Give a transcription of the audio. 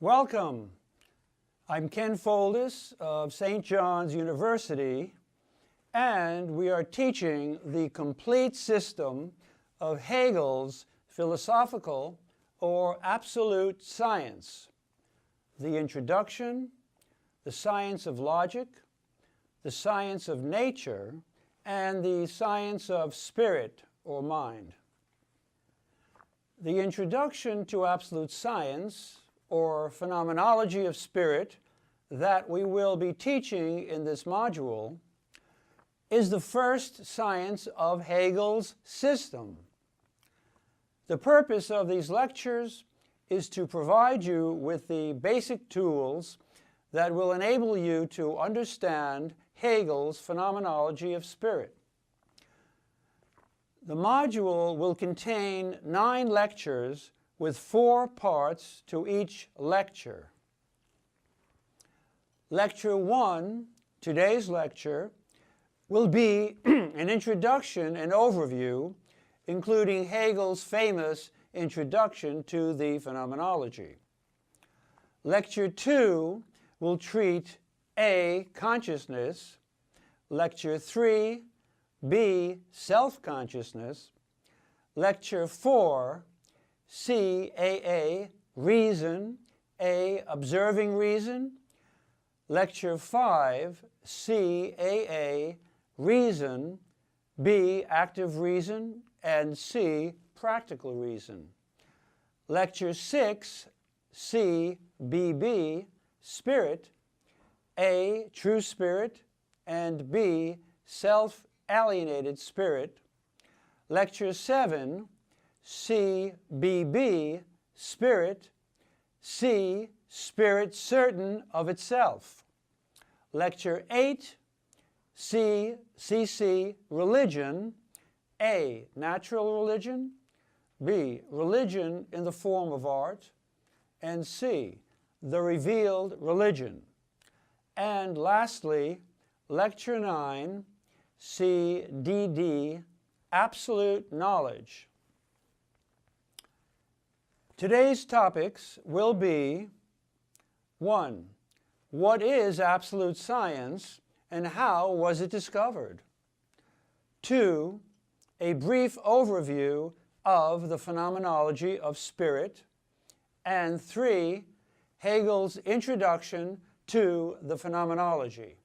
Welcome. I'm Ken Foldis of St. John's University, and we are teaching the complete system of Hegel's philosophical or absolute science: the introduction, the science of logic, the science of nature, and the science of spirit or mind. The introduction to absolute science, or phenomenology of spirit, that we will be teaching in this module, is the first science of Hegel's system. The purpose of these lectures is to provide you with the basic tools that will enable you to understand Hegel's phenomenology of spirit. The module will contain 9 lectures with 4 parts to each lecture. Lecture 1, today's lecture, will be an introduction and overview, including Hegel's famous introduction to the phenomenology. Lecture 2 will treat A, consciousness, Lecture 3, B, self-consciousness, Lecture 4, C, AA, reason, A, observing reason, Lecture 5, C, AA, reason, B, active reason, and C, practical reason. Lecture 6, C, BB, spirit, A, true spirit, and B, self-alienated spirit. Lecture 7, C, BB, spirit, C, spirit certain of itself. Lecture 8, C, CC, religion, A, natural religion, B, religion in the form of art, and C, the revealed religion. And lastly, Lecture 9, C, DD, absolute knowledge. Today's topics will be: 1. What is absolute science and how was it discovered? 2. A brief overview of the phenomenology of spirit. And 3. Hegel's introduction to the phenomenology.